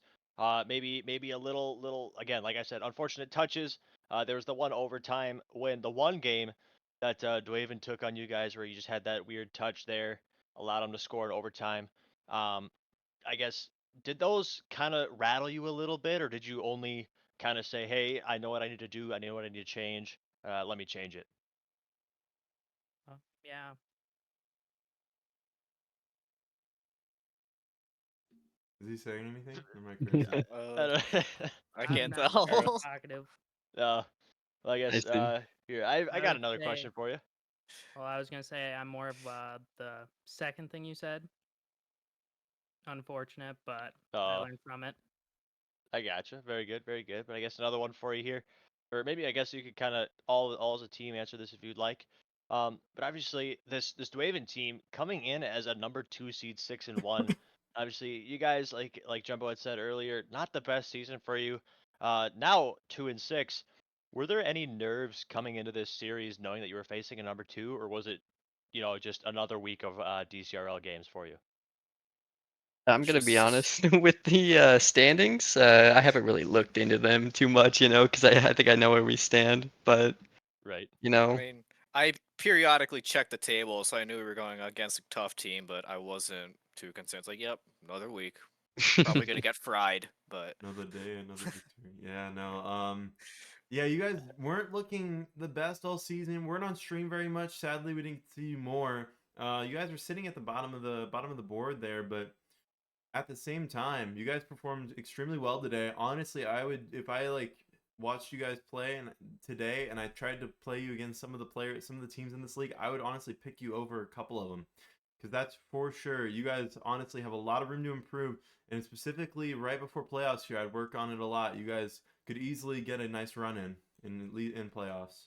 Maybe a little again, like I said, unfortunate touches. There was the one overtime when the one game that Dwayven took on you guys where you just had that weird touch there, allowed him to score in overtime. Um, I guess did those kind of rattle you a little bit, or did you only kind of say, "Hey, I know what I need to do. I know what I need to change. Let me change it." Yeah. Is he saying anything? Or am I crazy? I don't- I I'm can't not very tell. talkative. No. Well, I I guess see. here I I got would another say, question for you. well, I was gonna say I'm more of the second thing you said. Unfortunate, but I Uh, learned from it. I gotcha. Very good, very good. But I guess another one for you here, or maybe I guess you could kind of all as a team answer this if you'd like. But obviously this Dwaven team coming in as a number 2 seed, 6-1. Obviously, you guys like Jumbo had said earlier, not the best season for you. Now 2-6. Were there any nerves coming into this series knowing that you were facing a number 2, or was it, just another week of DCRL games for you? I'm gonna be Just, honest with the standings. I haven't really looked into them too much, because I think I know where we stand. But Right. I mean, I periodically checked the table, so I knew we were going against a tough team, but I wasn't too concerned. It's like, yep, another week. Probably gonna get fried, but Another day, another victory. Yeah, no. Yeah, you guys weren't looking the best all season. Weren't on stream very much. Sadly, we didn't see you more. You guys were sitting at the bottom of the board there, but at the same time, you guys performed extremely well today. Honestly, I would if I watched you guys play and today and I tried to play you against some of the teams in this league, I would honestly pick you over a couple of them because that's for sure. You guys honestly have a lot of room to improve, and specifically right before playoffs here, I'd work on it a lot. You guys could easily get a nice run in playoffs.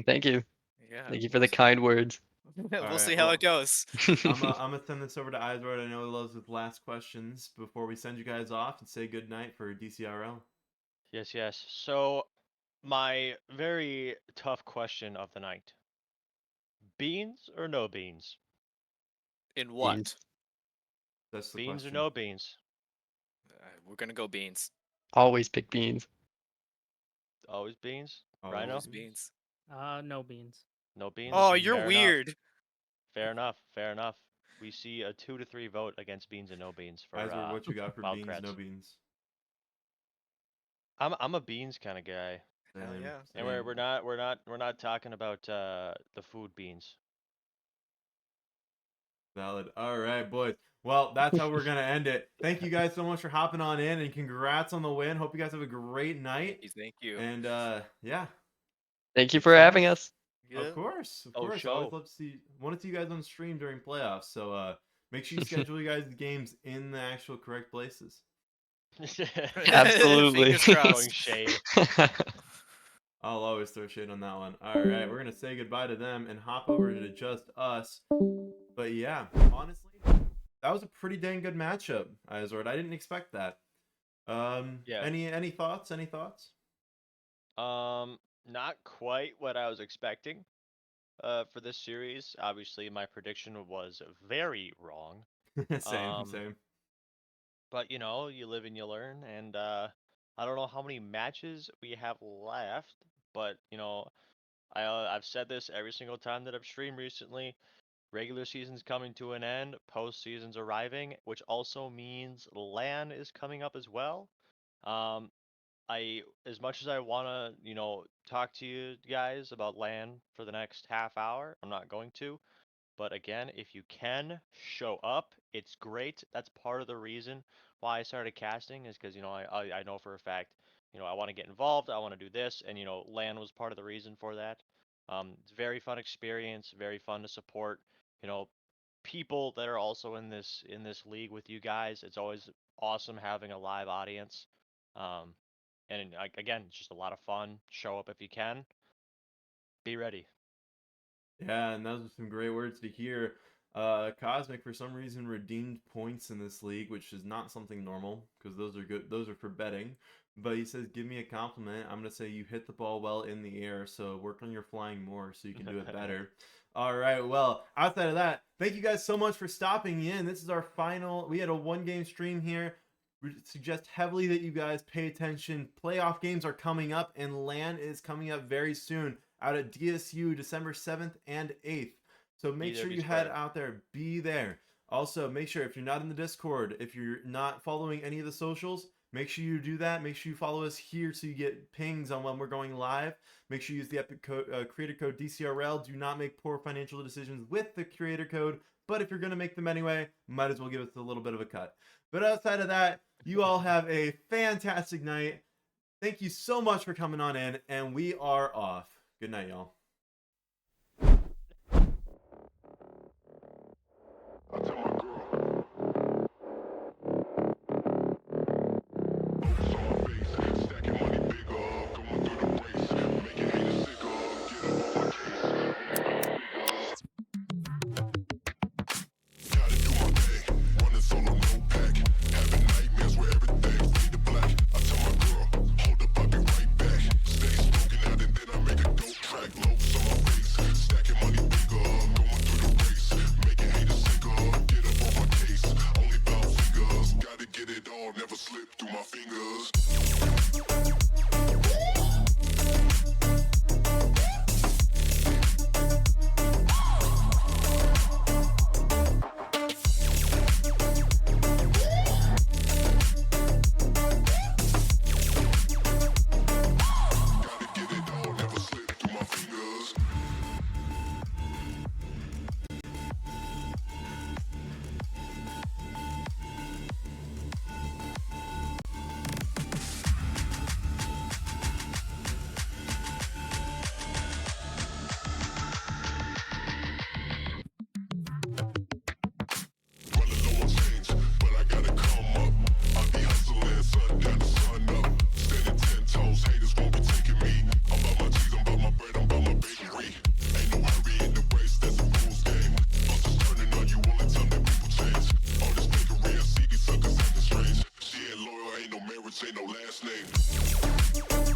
Thank you. Yeah. Thank you for the kind words. We'll Alright, see how well, it goes. I'm gonna send this over to Izord. I know he loves with last questions before we send you guys off and say good night for DCRL. Yes, yes. So, my very tough question of the night: beans or no beans? In what? Beans. That's the Beans or question. no beans? We're gonna go beans. Always pick beans. Always beans. Always Rhino? Always beans. No beans. No beans. Oh, you're Fair enough. weird. Fair enough. Fair enough. We see a 2-3 vote against beans and no beans for Izord, what you got for Wild beans, no Kratts. beans? I'm a beans kind of guy, Hell Same, yeah. and same. we're not talking about the food beans. Valid. All right, boys. Well, that's how we're gonna end it. Thank you guys so much for hopping on in, and congrats on the win. Hope you guys have a great night. Thank you. And yeah, Thank you Thanks for so having much. us. Yeah. Of course, of Oh, course. show. Always love to see. Want to see you guys on stream during playoffs. So make sure you schedule you guys the games in the actual correct places. Absolutely. Fingers Throwing crossed. shade. I'll always throw shade on that one. All right, we're gonna say goodbye to them and hop over to just us. But yeah, honestly, that was a pretty dang good matchup, Izord. I didn't expect that. Yeah. Any thoughts? Any thoughts? Not quite what I was expecting. For this series, obviously my prediction was very wrong. Same, Um, same. But you know, you live and you learn, and I don't know how many matches we have left, but you know, I've said this every single time that I've streamed recently. Regular season's coming to an end, postseason's arriving, which also means LAN is coming up as well. Um, as much as I wanna, you know, talk to you guys about LAN for the next half hour, I'm not going to. But again, if you can show up, it's great. That's part of the reason why I started casting is because, you know, I know for a fact, you know, I want to get involved. I want to do this. And, you know, LAN was part of the reason for that. It's a very fun experience, very fun to support, you know, people that are also in this league with you guys. It's always awesome having a live audience. Um, and like, again, it's just a lot of fun. Show up if you can. Be ready. Yeah, and those are some great words to hear. Cosmic, for some reason, redeemed points in this league, which is not something normal, because those are good. Those are for betting. But he says, give me a compliment. I'm going to say you hit the ball well in the air, so work on your flying more so you can do it better. All right, well, outside of that, thank you guys so much for stopping in. This is our final. We had a one-game stream here. We suggest heavily that you guys pay attention. Playoff games are coming up, and LAN is coming up very soon out at DSU December 7th and 8th. So make there, sure be you head square. out there. Be there. Also, make sure if you're not in the Discord, if you're not following any of the socials, make sure you do that. Make sure you follow us here so you get pings on when we're going live. Make sure you use the Epic code, creator code DCRL. Do not make poor financial decisions with the creator code. But if you're going to make them anyway, might as well give us a little bit of a cut. But outside of that, you all have a fantastic night. Thank you so much for coming on in, and we are off. Good night, y'all. I tell my girl, focus on my face, stacking money bigger, going through the race, making haters sicker, get up on my case. Gotta do my thing, running solo, no pack, having nightmares where everything fade to black. I tell my girl, hold up, I'll be right back. Stay smoking out and then I make a dope track low. no hurry in the race, that's a fool's game. Busters turning on you all the time that people change. All this fakery, I see these suckers acting strange. She ain't loyal, ain't no marriage, ain't no last name.